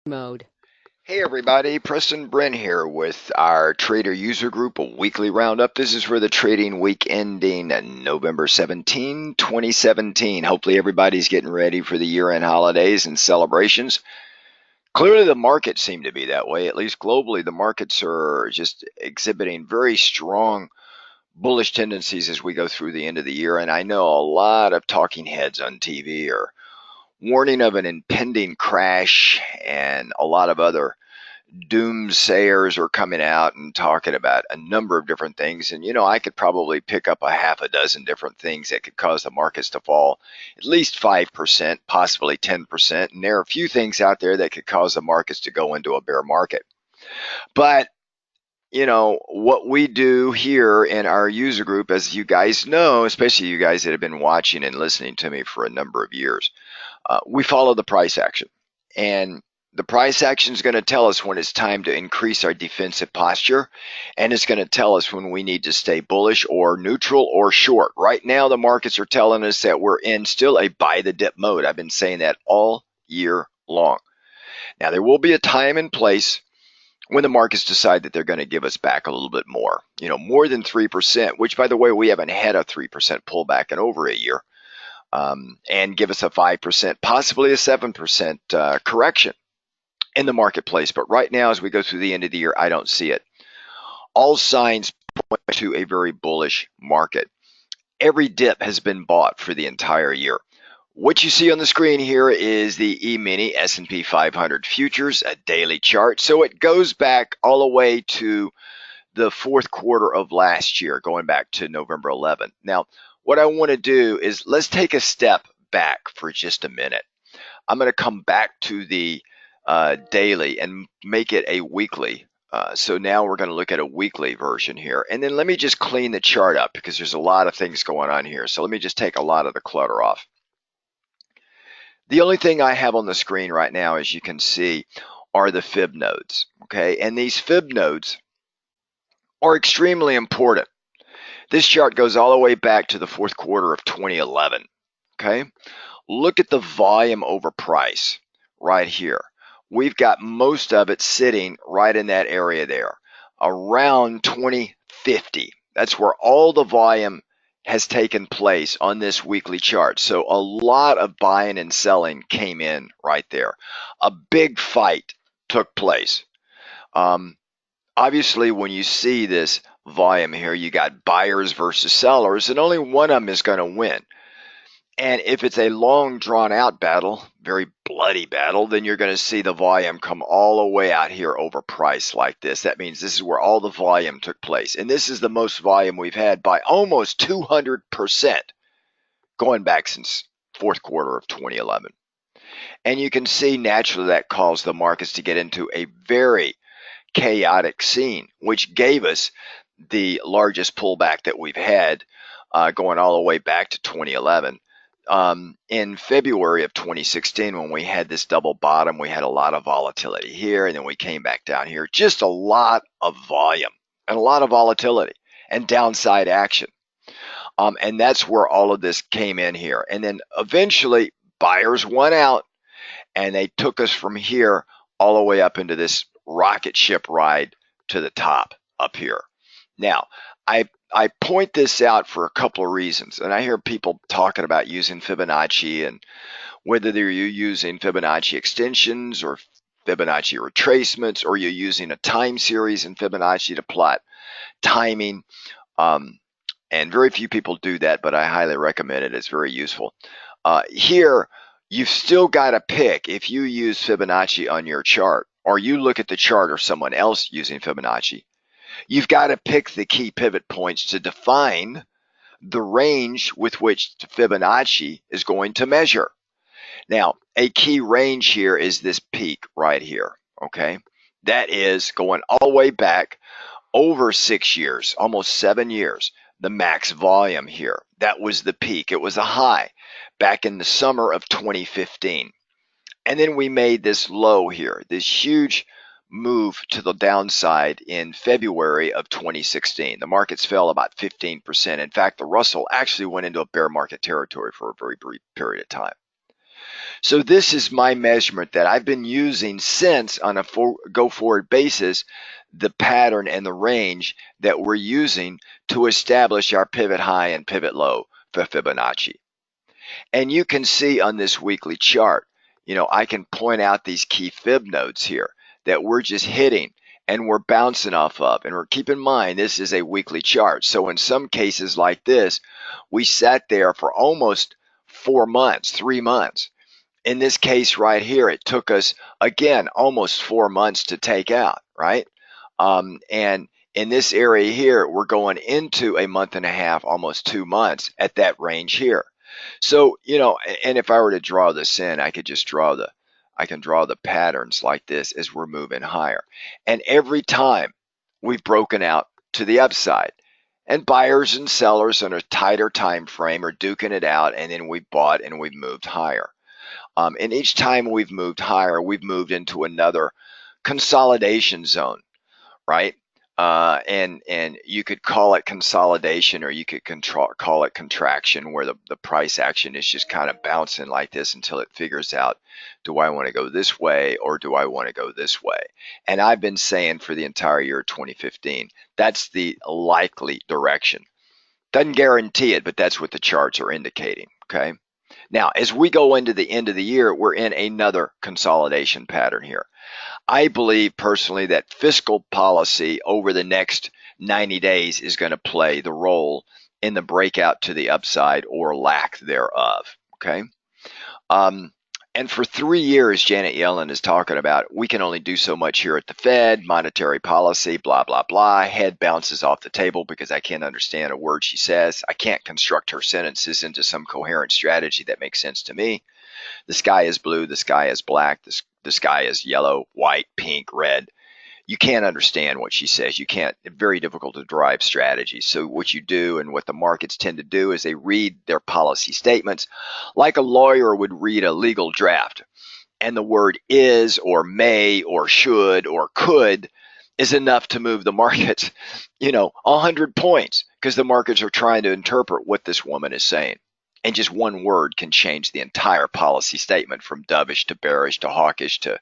mode. Hey everybody, Preston Brent here with our Trader User Group, a weekly roundup. This is for the trading week ending November 17, 2017. Hopefully everybody's getting ready for the year-end holidays and celebrations. Clearly the markets seem to be that way, at least globally. The markets are just exhibiting very strong bullish tendencies as we go through the end of the year. And I know a lot of talking heads on TV are warning of an impending crash, and a lot of other doomsayers are coming out and talking about a number of different things. And, I could probably pick up a half a dozen different things that could cause the markets to fall at least 5%, possibly 10%. And there are a few things out there that could cause the markets to go into a bear market. But, what we do here in our user group, as you guys know, especially you guys that have been watching and listening to me for a number of years, we follow the price action. And the price action is going to tell us when it's time to increase our defensive posture, and it's going to tell us when we need to stay bullish or neutral or short. Right now, the markets are telling us that we're in still a buy the dip mode. I've been saying that all year long. Now, there will be a time and place when the markets decide that they're going to give us back a little bit more, more than 3%, which, by the way, we haven't had a 3% pullback in over a year, and give us a 5%, possibly a 7% correction in the marketplace. But right now, as we go through the end of the year, I don't see it. All signs point to a very bullish market. Every dip has been bought for the entire year. What you see on the screen here is the E-mini S&P 500 futures, a daily chart. So it goes back all the way to the fourth quarter of last year, going back to November 11th. Now, what I want to do is let's take a step back for just a minute. I'm going to come back to the daily and make it a weekly. So now we're going to look at a weekly version here. And then let me just clean the chart up because there's a lot of things going on here. So let me just take a lot of the clutter off. The only thing I have on the screen right now, as you can see, are the fib nodes. Okay, and these fib nodes are extremely important. This chart goes all the way back to the fourth quarter of 2011. Okay, look at the volume over price right here. We've got most of it sitting right in that area there, around 2050. That's where all the volume has taken place on this weekly chart. So a lot of buying and selling came in right there. A big fight took place. Um, Obviously, when you see this volume here, you got buyers versus sellers, and only one of them is going to win. And if it's a long drawn out battle, very bloody battle, then you're going to see the volume come all the way out here over price like this. That means this is where all the volume took place. And this is the most volume we've had by almost 200% going back since fourth quarter of 2011. And you can see naturally that caused the markets to get into a very chaotic scene, which gave us the largest pullback that we've had, going all the way back to 2011. In February of 2016, when we had this double bottom, we had a lot of volatility here, and then we came back down here. Just a lot of volume and a lot of volatility and downside action. And that's where all of this came in here. And then eventually buyers went out and they took us from here all the way up into this rocket ship ride to the top up here. Now, I point this out for a couple of reasons, and I hear people talking about using Fibonacci and whether you're using Fibonacci extensions or Fibonacci retracements, or you're using a time series in Fibonacci to plot timing. And very few people do that, but I highly recommend it. It's very useful. Here, you've still got to pick if you use Fibonacci on your chart, or you look at the chart or someone else using Fibonacci. You've got to pick the key pivot points to define the range with which Fibonacci is going to measure. Now, a key range here is this peak right here, okay? That is going all the way back over 6 years, almost 7 years. The max volume here, that was the peak. It was a high back in the summer of 2015. And then we made this low here, this huge move to the downside in February of 2016. The markets fell about 15%. In fact, the Russell actually went into a bear market territory for a very brief period of time. So this is my measurement that I've been using since on a go forward basis, the pattern and the range that we're using to establish our pivot high and pivot low for Fibonacci. And you can see on this weekly chart, I can point out these key fib nodes here that we're just hitting and we're bouncing off of. And keep in mind, this is a weekly chart. So in some cases like this, we sat there for almost 4 months, 3 months. In this case right here, it took us, again, almost 4 months to take out, right? And in this area here, we're going into a month and a half, almost 2 months at that range here. So, and if I were to draw this in, I can draw the patterns like this as we're moving higher. And every time we've broken out to the upside, and buyers and sellers on a tighter time frame are duking it out, and then we bought and we've moved higher. And each time we've moved higher, we've moved into another consolidation zone, right? And you could call it consolidation, or you could call it contraction, where the price action is just kind of bouncing like this until it figures out, do I want to go this way or do I want to go this way? And I've been saying for the entire year 2015, that's the likely direction. Doesn't guarantee it, but that's what the charts are indicating, okay? Now, as we go into the end of the year, we're in another consolidation pattern here. I believe personally that fiscal policy over the next 90 days is going to play the role in the breakout to the upside or lack thereof. Okay. And for 3 years, Janet Yellen is talking about we can only do so much here at the Fed, monetary policy, blah, blah, blah. Head bounces off the table because I can't understand a word she says. I can't construct her sentences into some coherent strategy that makes sense to me. The sky is blue, the sky is black, the sky is yellow, white, pink, red. You can't understand what she says. You can't, it's very difficult to derive strategies. So what you do and what the markets tend to do is they read their policy statements like a lawyer would read a legal draft. And the word is or may or should or could is enough to move the markets, 100 points, because the markets are trying to interpret what this woman is saying. And just one word can change the entire policy statement from dovish to bearish to hawkish to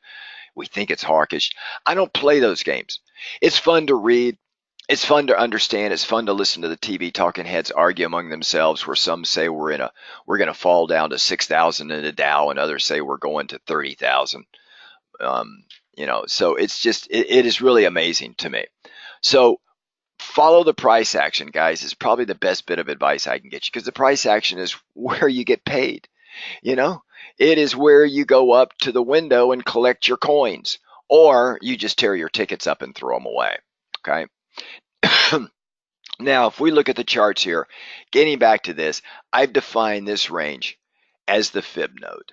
we think it's hawkish. I don't play those games. It's fun to read. It's fun to understand. It's fun to listen to the TV talking heads argue among themselves, where some say we're going to fall down to 6,000 in the Dow, and others say we're going to 30,000. So it's just it is really amazing to me. So follow the price action, guys. Is probably the best bit of advice I can get you, because the price action is where you get paid. It is where you go up to the window and collect your coins, or you just tear your tickets up and throw them away. Okay. Now, if we look at the charts here, getting back to this, I've defined this range as the fib node.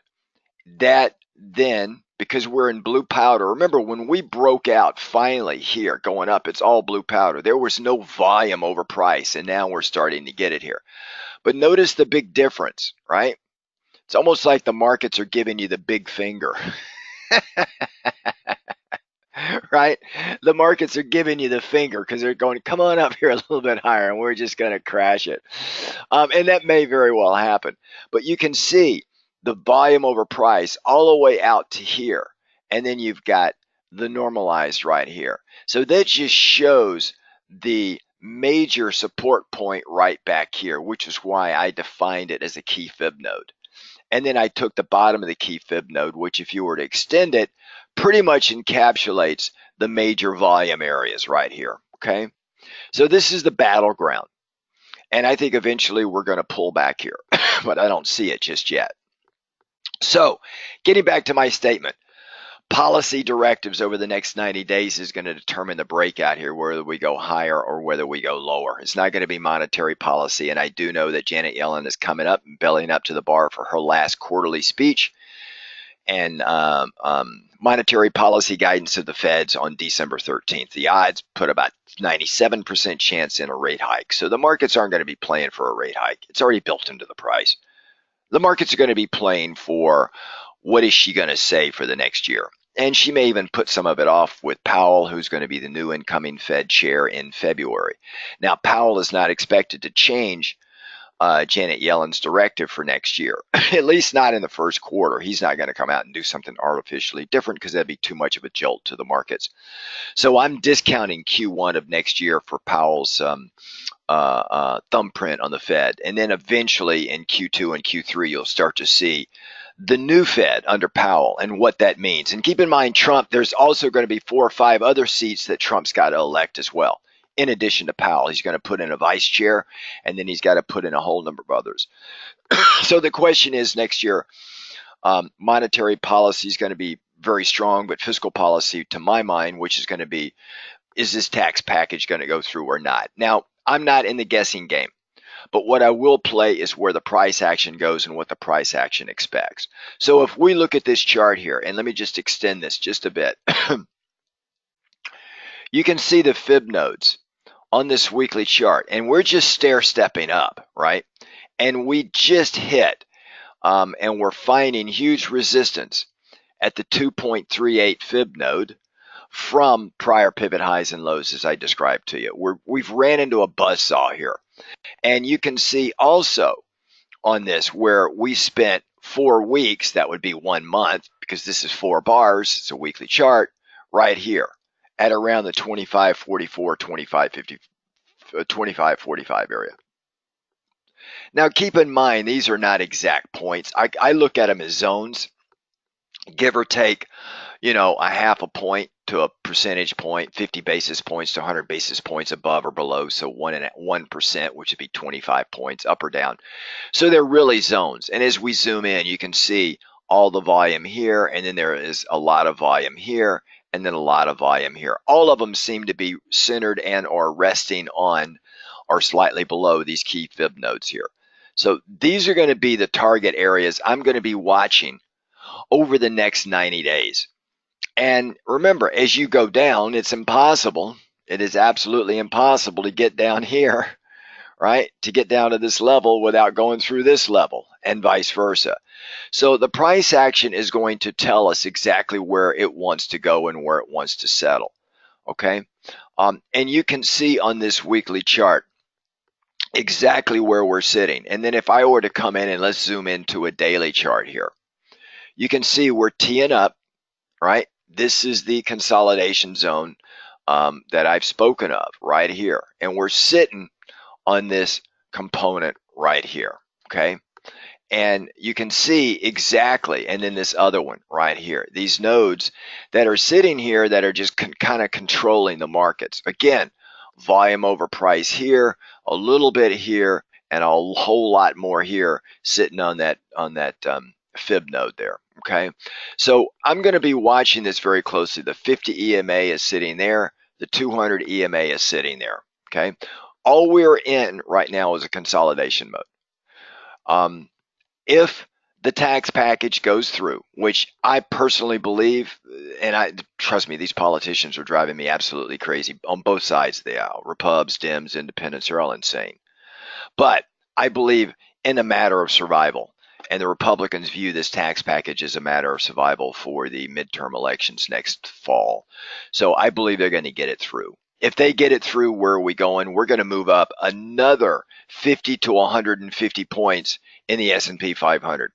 That then, because we're in blue powder, remember when we broke out finally here going up, it's all blue powder. There was no volume over price, and now we're starting to get it here. But notice the big difference, right? It's almost like the markets are giving you the big finger. Right? The markets are giving you the finger because they're going, come on up here a little bit higher, and we're just going to crash it. And that may very well happen. But you can see the volume over price all the way out to here. And then you've got the normalized right here. So that just shows the major support point right back here, which is why I defined it as a key fib node. And then I took the bottom of the key fib node, which if you were to extend it, pretty much encapsulates the major volume areas right here, okay? So this is the battleground. And I think eventually we're going to pull back here, but I don't see it just yet. So getting back to my statement, policy directives over the next 90 days is going to determine the breakout here, whether we go higher or whether we go lower. It's not going to be monetary policy. And I do know that Janet Yellen is coming up and bellying up to the bar for her last quarterly speech. And monetary policy guidance of the Feds on December 13th. The odds put about 97% chance in a rate hike. So the markets aren't going to be playing for a rate hike. It's already built into the price. The markets are going to be playing for what is she going to say for the next year. And she may even put some of it off with Powell, who's going to be the new incoming Fed chair in February. Now, Powell is not expected to change Janet Yellen's directive for next year, at least not in the first quarter. He's not going to come out and do something artificially different because that'd be too much of a jolt to the markets. So I'm discounting Q1 of next year for Powell's thumbprint on the Fed. And then eventually in Q2 and Q3, you'll start to see the new Fed under Powell and what that means. And keep in mind, Trump, there's also going to be 4 or 5 other seats that Trump's got to elect as well. In addition to Powell, he's going to put in a vice chair, and then he's got to put in a whole number of others. So the question is next year, monetary policy is going to be very strong, but fiscal policy, to my mind, which is going to be, is this tax package going to go through or not? Now, I'm not in the guessing game, but what I will play is where the price action goes and what the price action expects. So if we look at this chart here, and let me just extend this just a bit, you can see the fib nodes on this weekly chart, and we're just stair-stepping up, right? And we just hit, and we're finding huge resistance at the 2.38 fib node from prior pivot highs and lows, as I described to you. We've ran into a buzzsaw here. And you can see also on this where we spent 4 weeks, that would be 1 month, because this is 4 bars, it's a weekly chart, right here at around the 25.44, 25.45 area. Now keep in mind, these are not exact points. I look at them as zones, give or take, you know, a half a point to a percentage point, 50 basis points to 100 basis points above or below. So 1%, which would be 25 points up or down. So they're really zones. And as we zoom in, you can see all the volume here, and then there is a lot of volume here, and then a lot of volume here. All of them seem to be centered and or resting on or slightly below these key fib nodes here. So these are going to be the target areas I'm going to be watching over the next 90 days. And remember, as you go down, it's impossible. It is absolutely impossible to get down here, right? To get down to this level without going through this level, and vice versa. So the price action is going to tell us exactly where it wants to go and where it wants to settle, okay? And you can see on this weekly chart exactly where we're sitting. And then if I were to come in and let's zoom into a daily chart here, you can see we're teeing up, right? This is the consolidation zone that I've spoken of right here. And we're sitting on this component right here, okay? And you can see exactly, and then this other one right here, these nodes that are sitting here that are just kind of controlling the markets. Again, volume over price here, a little bit here, and a whole lot more here sitting on that fib node there, okay? So I'm going to be watching this very closely. The 50 EMA is sitting there. The 200 EMA is sitting there, okay? All we're in right now is a consolidation mode. If the tax package goes through, which I personally believe, and trust me, these politicians are driving me absolutely crazy on both sides of the aisle. Repubs, Dems, Independents are all insane. But I believe in a matter of survival. And the Republicans view this tax package as a matter of survival for the midterm elections next fall. So I believe they're going to get it through. If they get it through, where are we going? We're going to move up another 50 to 150 points in the S&P 500.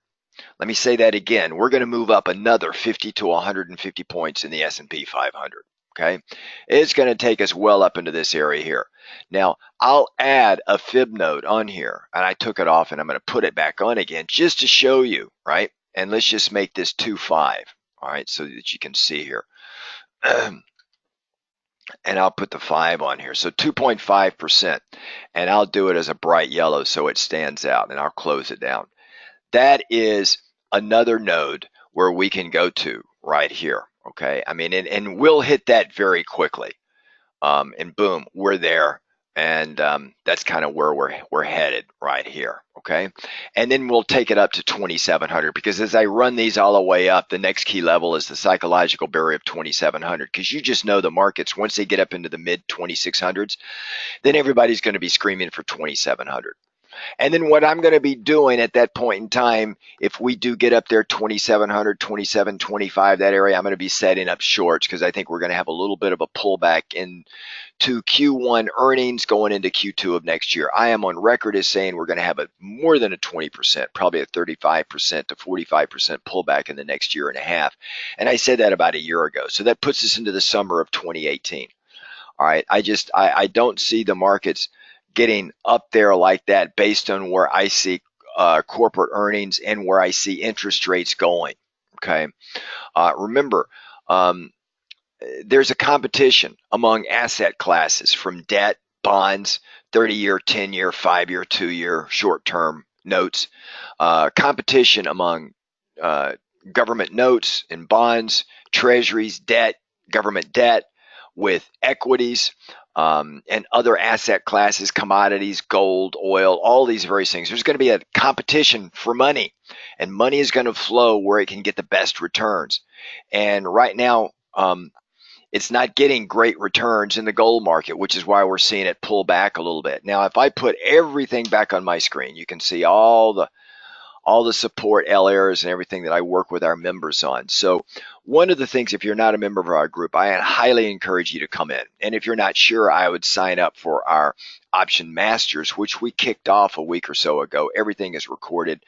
Let me say that again. We're going to move up another 50 to 150 points in the S&P 500. Okay, it's going to take us well up into this area here. Now, I'll add a fib node on here, and I took it off, and I'm going to put it back on again just to show you, right? And let's just make this 2.5, all right, so that you can see here. And I'll put the 5 on here, so 2.5%, and I'll do it as a bright yellow so it stands out, and I'll close it down. That is another node where we can go to right here, okay? I mean, and we'll hit that very quickly, and boom, we're there, and that's kind of where we're headed right here, okay? And then we'll take it up to 2,700, because as I run these all the way up, the next key level is the psychological barrier of 2,700, because you just know the markets, once they get up into the mid 2,600s, then everybody's going to be screaming for 2,700. And then what I'm going to be doing at that point in time, if we do get up there 2,700, 2725, that area, I'm going to be setting up shorts because I think we're going to have a little bit of a pullback into Q1 earnings going into Q2 of next year. I am on record as saying we're going to have a more than a 20%, probably a 35% to 45% pullback in the next year and a half. And I said that about a year ago. So that puts us into the summer of 2018. All right. I don't see the markets getting up there like that based on where I see corporate earnings and where I see interest rates going. Okay. Remember, um, there's a competition among asset classes from debt, bonds, 30-year, 10-year, 5-year, 2-year, short-term notes, competition among uh, government notes and bonds, treasuries, debt, government debt, with equities and other asset classes, commodities, gold, oil, all these various things. There's going to be a competition for money, and money is going to flow where it can get the best returns. And right now, it's not getting great returns in the gold market, which is why we're seeing it pull back a little bit. Now, if I put everything back on my screen, you can see all the support LRs and everything that I work with our members on. So one of the things, if you're not a member of our group, I highly encourage you to come in. And if you're not sure, I would sign up for our Option Masters, which we kicked off a week or so ago. Everything is recorded.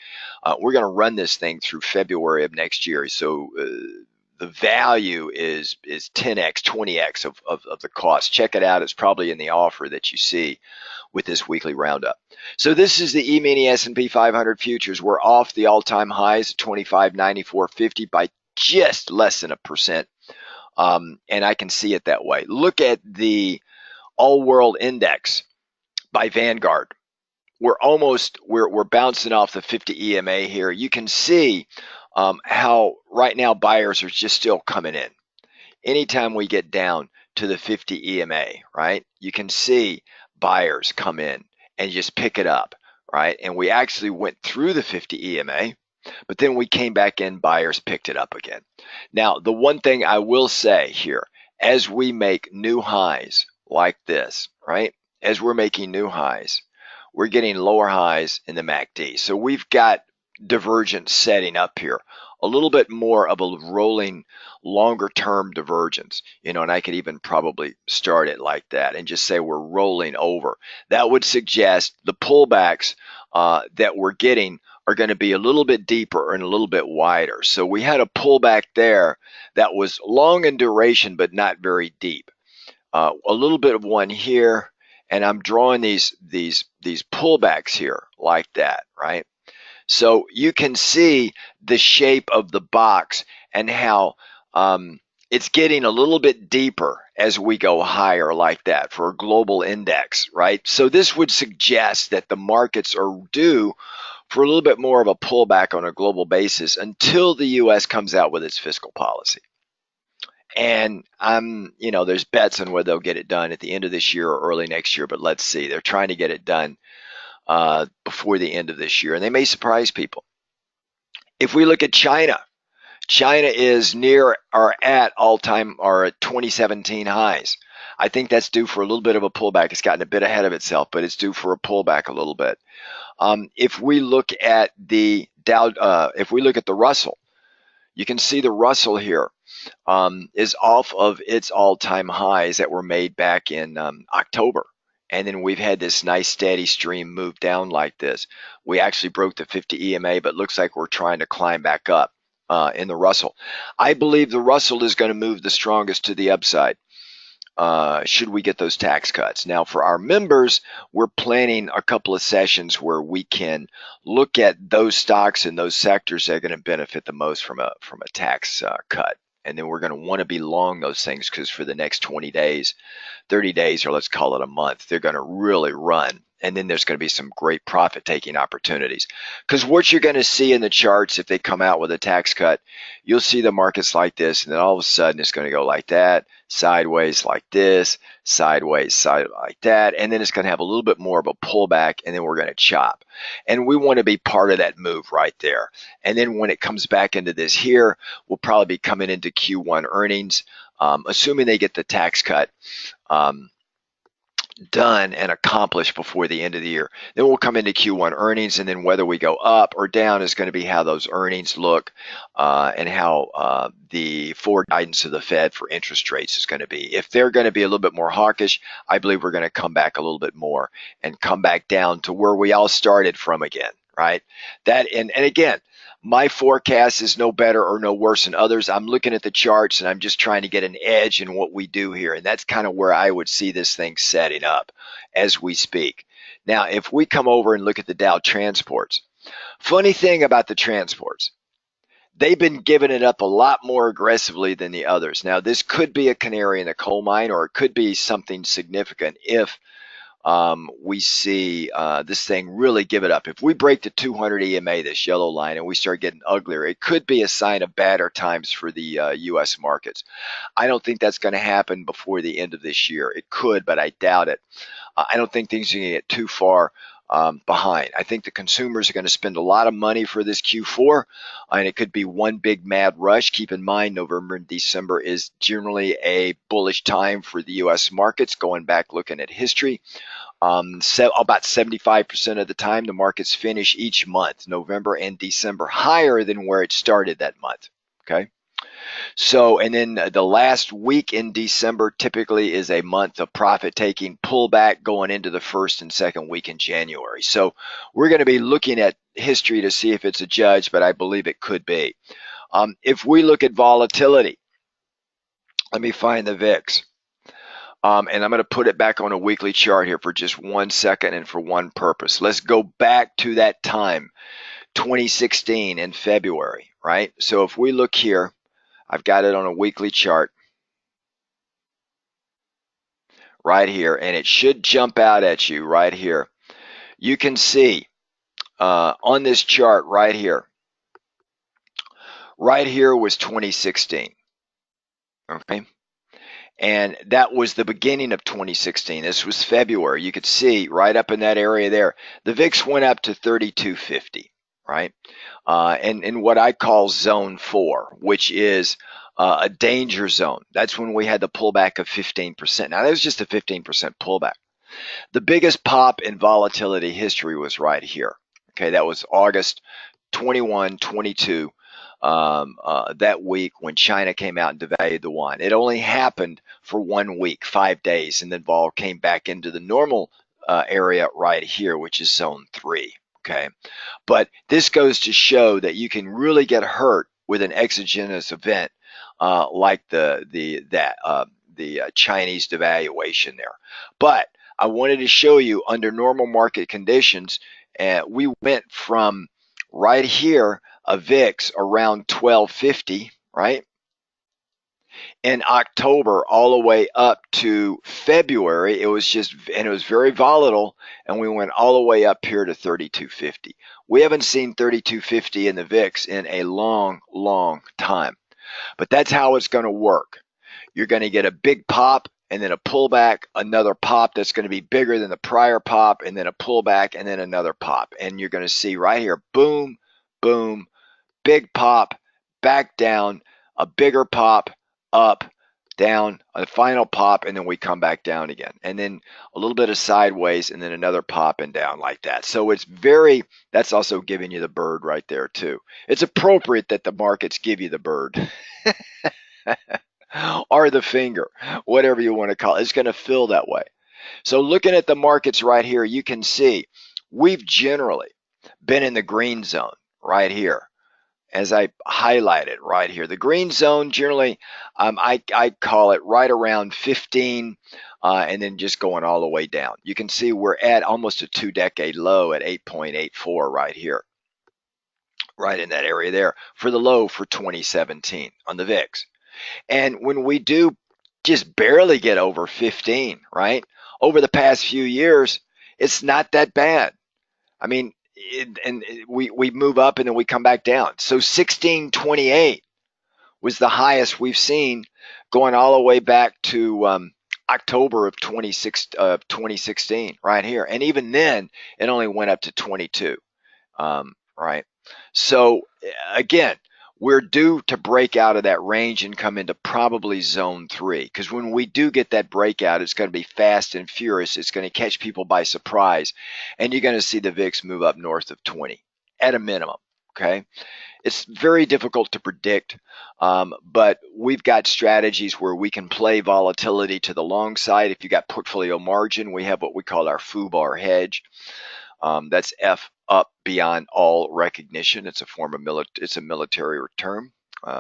We're going to run this thing through February of next year. So the value is 10x, 20x of the cost. Check it out. It's probably in the offer that you see with this weekly roundup. So this is the E-mini S&P 500 futures. We're off the all-time highs, 25.9450 by just less than 1%. And I can see it that way. Look at the all-world index by Vanguard. We're bouncing off the 50 EMA here. You can see how right now buyers are just still coming in. Anytime we get down to the 50 EMA, right, you can see buyers come in and just pick it up, right? And we actually went through the 50 EMA, but then we came back in, buyers picked it up again. Now, the one thing I will say here, as we make new highs like this, right, as we're making new highs, we're getting lower highs in the MACD. So we've got divergence setting up here, a little bit more of a rolling longer term divergence, and I could even probably start it like that and just say we're rolling over. That would suggest the pullbacks that we're getting are going to be a little bit deeper and a little bit wider. So we had a pullback there that was long in duration but not very deep. A little bit of one here, and I'm drawing these pullbacks here like that, right? So you can see the shape of the box and how it's getting a little bit deeper as we go higher like that for a global index, right? So this would suggest that the markets are due for a little bit more of a pullback on a global basis until the U.S. comes out with its fiscal policy. And there's bets on whether they'll get it done at the end of this year or early next year, but let's see. They're trying to get it done before the end of this year, and they may surprise people. If we look at China, China is near or at all-time or at 2017 highs. I think that's due for a little bit of a pullback. It's gotten a bit ahead of itself, but it's due for a pullback a little bit. If we look at the Dow, if we look at the Russell, you can see the Russell here is off of its all-time highs that were made back in October. And then we've had this nice steady stream move down like this. We actually broke the 50 EMA, but looks like we're trying to climb back up in the Russell. I believe the Russell is going to move the strongest to the upside should we get those tax cuts. Now, for our members, we're planning a couple of sessions where we can look at those stocks and those sectors that are going to benefit the most from a tax cut. And then we're going to want to be long those things because for the next 20 days, 30 days, or let's call it a month, they're going to really run. And then there's going to be some great profit taking opportunities. Because what you're going to see in the charts, if they come out with a tax cut, you'll see the markets like this, and then all of a sudden it's going to go like that, sideways like this, sideways, side like that, and then it's going to have a little bit more of a pullback, and then we're going to chop. And we want to be part of that move right there. And then when it comes back into this here, we'll probably be coming into Q1 earnings, assuming they get the tax cut. done and accomplished before the end of the year. Then we'll come into Q1 earnings, and then whether we go up or down is going to be how those earnings look, and how the forward guidance of the Fed for interest rates is going to be. If they're going to be a little bit more hawkish, I believe we're going to come back a little bit more and come back down to where we all started from again, right? That and again, my forecast is no better or no worse than others. I'm looking at the charts and I'm just trying to get an edge in what we do here. And that's kind of where I would see this thing setting up as we speak. Now, if we come over and look at the Dow transports, funny thing about the transports, they've been giving it up a lot more aggressively than the others. Now, this could be a canary in the coal mine, or it could be something significant if we see this thing really give it up. If we break the 200 EMA, this yellow line, and we start getting uglier, it could be a sign of badder times for the U.S. markets. I don't think that's going to happen before the end of this year. It could, but I doubt it. I don't think things are going to get too far behind. I think the consumers are going to spend a lot of money for this Q4, and it could be one big mad rush. Keep in mind, November and December is generally a bullish time for the U.S. markets, going back looking at history. So about 75% of the time, the markets finish each month, November and December, higher than where it started that month. Okay. So, and then the last week in December typically is a month of profit taking pullback going into the first and second week in January. So we're going to be looking at history to see if it's a judge, but I believe it could be. If we look at volatility, let me find the VIX. And I'm going to put it back on a weekly chart here for just 1 second and for one purpose. Let's go back to that time, 2016 in February, right? So if we look here, I've got it on a weekly chart right here, and it should jump out at you right here. You can see on this chart right here was 2016, okay? And that was the beginning of 2016. This was February. You could see right up in that area there, the VIX went up to 3250, right? And in what I call zone 4, which is a danger zone. That's when we had the pullback of 15%. Now, that was just a 15% pullback. The biggest pop in volatility history was right here. Okay, that was August 21, 22. That week when China came out and devalued the yuan. It only happened for 1 week, 5 days, and then vol came back into the normal area right here, which is zone 3. Okay, but this goes to show that you can really get hurt with an exogenous event like the Chinese devaluation there. But I wanted to show you under normal market conditions, we went from right here, a VIX around 1250, right? In October, all the way up to February, it was very volatile, and we went all the way up here to 3250. We haven't seen 3250 in the VIX in a long, long time, but that's how it's going to work. You're going to get a big pop and then a pullback, another pop that's going to be bigger than the prior pop, and then a pullback and then another pop. And you're going to see right here, boom, boom, big pop, back down, a bigger pop, up, down, a final pop, and then we come back down again. And then a little bit of sideways, and then another pop and down like that. So that's also giving you the bird right there too. It's appropriate that the markets give you the bird. Or the finger, whatever you want to call it. It's going to feel that way. So looking at the markets right here, you can see we've generally been in the green zone right here, as I highlighted right here. The green zone generally, I call it right around 15, and then just going all the way down. You can see we're at almost a 2-decade low at 8.84 right here, right in that area there, for the low for 2017 on the VIX. And when we do just barely get over 15, right, over the past few years, it's not that bad. I mean, we move up and then we come back down. So 1628 was the highest we've seen, going all the way back to October of 2016 right here. And even then, it only went up to 22, right? So again, we're due to break out of that range and come into probably zone 3, because when we do get that breakout, it's going to be fast and furious. It's going to catch people by surprise, and you're going to see the VIX move up north of 20 at a minimum. Okay, it's very difficult to predict, but we've got strategies where we can play volatility to the long side. If you got portfolio margin, we have what we call our FUBAR hedge. That's F, up beyond all recognition. It's a form of it's a military term.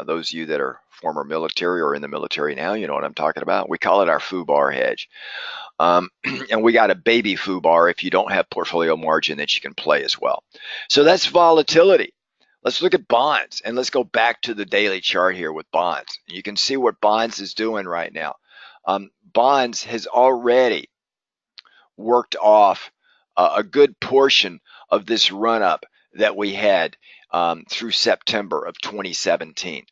Those of you that are former military or in the military now, you know what I'm talking about. We call it our FUBAR hedge. And we got a baby FUBAR if you don't have portfolio margin that you can play as well. So that's volatility. Let's look at bonds, and let's go back to the daily chart here with bonds. You can see what bonds is doing right now. Bonds has already worked off a good portion of this run up that we had through September of 2017.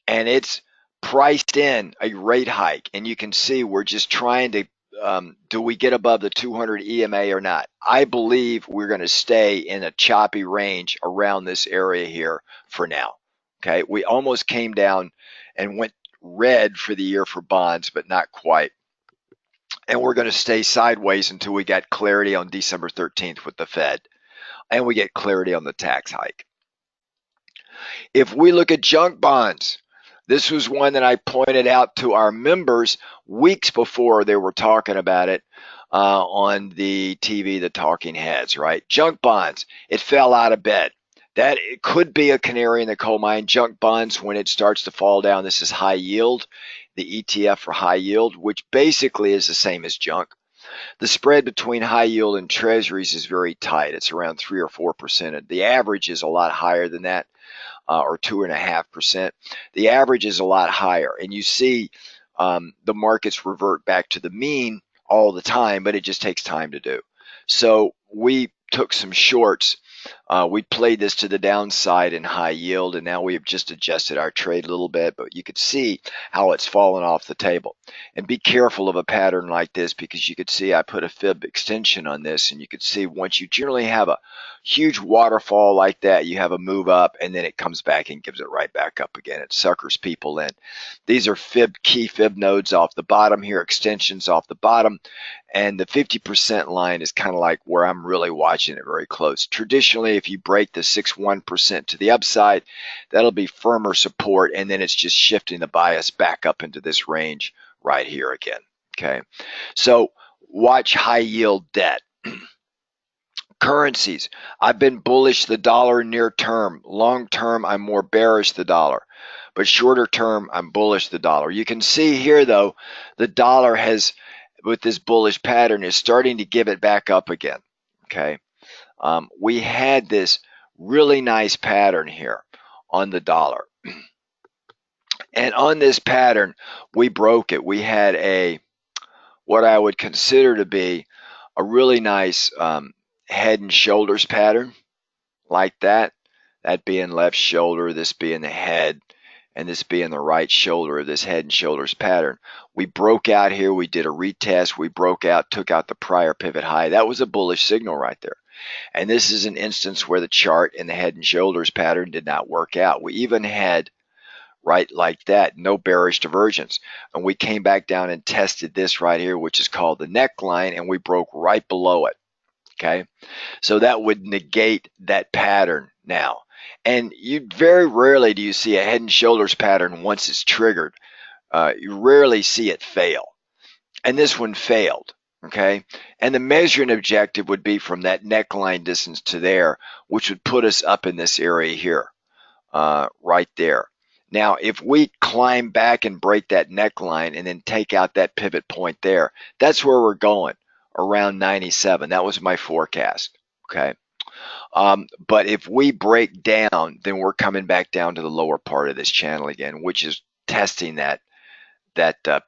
And it's priced in a rate hike. And you can see we're just trying to, do we get above the 200 EMA or not? I believe we're going to stay in a choppy range around this area here for now. Okay, we almost came down and went red for the year for bonds, but not quite. And we're going to stay sideways until we get clarity on December 13th with the Fed, and we get clarity on the tax hike. If we look at junk bonds, this was one that I pointed out to our members weeks before they were talking about it on the TV, the talking heads, right? Junk bonds, it fell out of bed. That it could be a canary in the coal mine. Junk bonds, when it starts to fall down, this is high yield, the ETF for high yield, which basically is the same as junk. The spread between high yield and treasuries is very tight. It's around 3 or 4%. The average is a lot higher than that, or 2.5%. The average is a lot higher, and you see the markets revert back to the mean all the time, but it just takes time to do. So we took some shorts. We played this to the downside in high yield, and now we have just adjusted our trade a little bit, but you could see how it's fallen off the table. And be careful of a pattern like this, because you could see I put a fib extension on this, and you could see once you generally have a huge waterfall like that, you have a move up, and then it comes back and gives it right back up again. It suckers people in. These are key fib nodes off the bottom here, extensions off the bottom, and the 50% line is kind of like where I'm really watching it very close. Traditionally, if you break the 6.1% to the upside, that'll be firmer support, and then it's just shifting the bias back up into this range right here again. Okay, so watch high yield debt. Currencies, I've been bullish the dollar near term. Long term, I'm more bearish the dollar. But shorter term, I'm bullish the dollar. You can see here, though, the dollar has, with this bullish pattern, is starting to give it back up again. Okay, we had this really nice pattern here on the dollar. And on this pattern, we broke it. We had a, what I would consider to be a really nice head and shoulders pattern like that. That being left shoulder, this being the head, and this being the right shoulder of this head and shoulders pattern. We broke out here. We did a retest. We broke out, took out the prior pivot high. That was a bullish signal right there. And this is an instance where the chart and the head and shoulders pattern did not work out. We even had, right like that, no bearish divergence. And we came back down and tested this right here, which is called the neckline, and we broke right below it. Okay, so that would negate that pattern now. And you very rarely do you see a head and shoulders pattern once it's triggered. You rarely see it fail. And this one failed. Okay, and the measuring objective would be from that neckline distance to there, which would put us up in this area here, right there. Now, if we climb back and break that neckline and then take out that pivot point there, that's where we're going, around 97. That was my forecast. Okay. But if we break down, then we're coming back down to the lower part of this channel again, which is testing that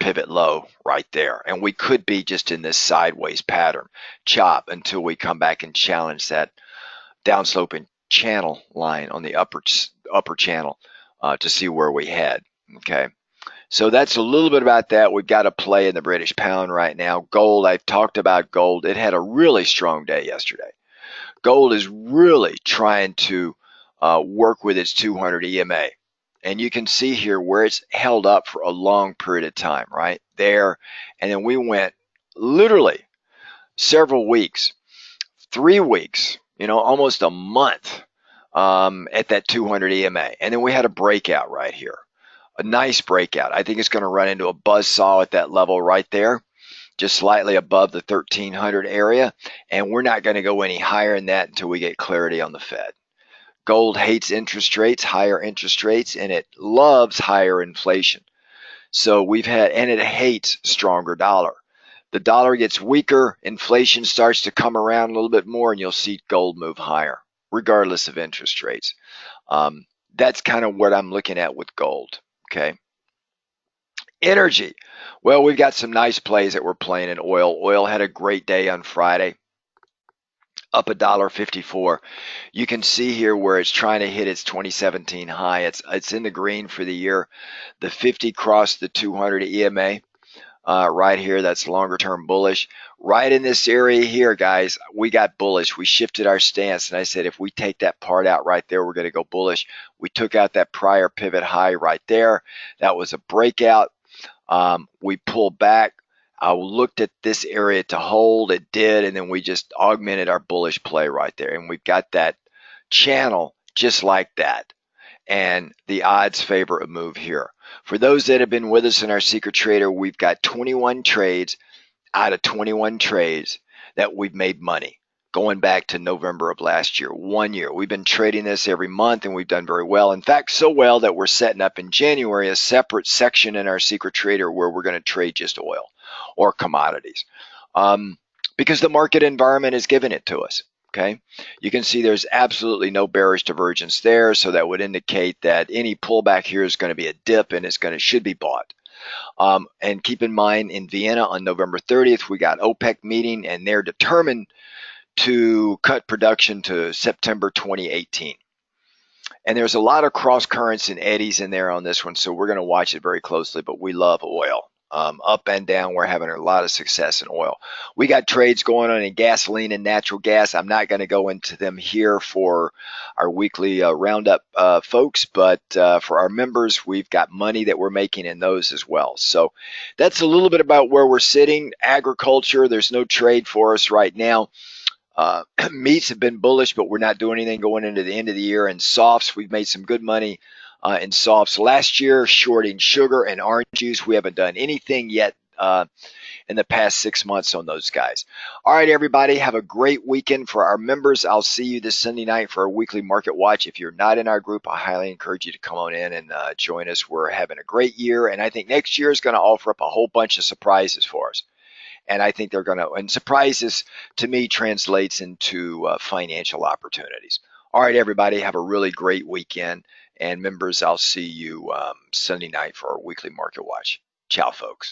pivot low right there. And we could be just in this sideways pattern, chop until we come back and challenge that downsloping channel line on the upper channel to see where we head. Okay. So that's a little bit about that. We've got to play in the British pound right now. Gold, I've talked about gold. It had a really strong day yesterday. Gold is really trying to work with its 200 EMA. And you can see here where it's held up for a long period of time, right there. And then we went literally several weeks, 3 weeks, almost a month at that 200 EMA. And then we had a breakout right here, a nice breakout. I think it's going to run into a buzz saw at that level right there, just slightly above the 1300 area. And we're not going to go any higher than that until we get clarity on the Fed. Gold hates interest rates, higher interest rates, and it loves higher inflation. So and it hates stronger dollar. The dollar gets weaker, inflation starts to come around a little bit more, and you'll see gold move higher, regardless of interest rates. That's kind of what I'm looking at with gold. Okay. Energy. Well, we've got some nice plays that we're playing in oil. Oil had a great day on Friday, up $1.54. You can see here where it's trying to hit its 2017 high. It's in the green for the year. The 50 crossed the 200 EMA. Right here, that's longer term bullish. Right in this area here, guys, we got bullish. We shifted our stance, and I said if we take that part out right there, we're going to go bullish. We took out that prior pivot high right there. That was a breakout. We pulled back. I looked at this area to hold. It did, and then we just augmented our bullish play right there, and we've got that channel just like that. And the odds favor a move here. For those that have been with us in our secret trader, we've got 21 trades out of 21 trades that we've made money going back to November of last year, 1 year. We've been trading this every month, and we've done very well. In fact, so well that we're setting up in January a separate section in our secret trader where we're going to trade just oil or commodities, because the market environment is giving it to us. Okay, you can see there's absolutely no bearish divergence there, so that would indicate that any pullback here is going to be a dip, and should be bought. And keep in mind, in Vienna on November 30th, we got OPEC meeting, and they're determined to cut production to September 2018. And there's a lot of cross currents and eddies in there on this one, so we're going to watch it very closely. But we love oil. Up and down, we're having a lot of success in oil. We got trades going on in gasoline and natural gas. I'm not going to go into them here for our weekly roundup, folks, but for our members, we've got money that we're making in those as well. So that's a little bit about where we're sitting. Agriculture, there's no trade for us right now. Meats have been bullish, but we're not doing anything going into the end of the year. And softs, we've made some good money in softs last year, shorting sugar and orange juice. We haven't done anything yet in the past 6 months on those guys. All right, everybody, have a great weekend. For our members, I'll see you this Sunday night for our weekly market watch. If you're not in our group, I highly encourage you to come on in and join us. We're having a great year, and I think next year is going to offer up a whole bunch of surprises for us. And I think they're going to, and surprises to me translates into financial opportunities. All right, everybody, have a really great weekend. And members, I'll see you Sunday night for our weekly market watch. Ciao, folks.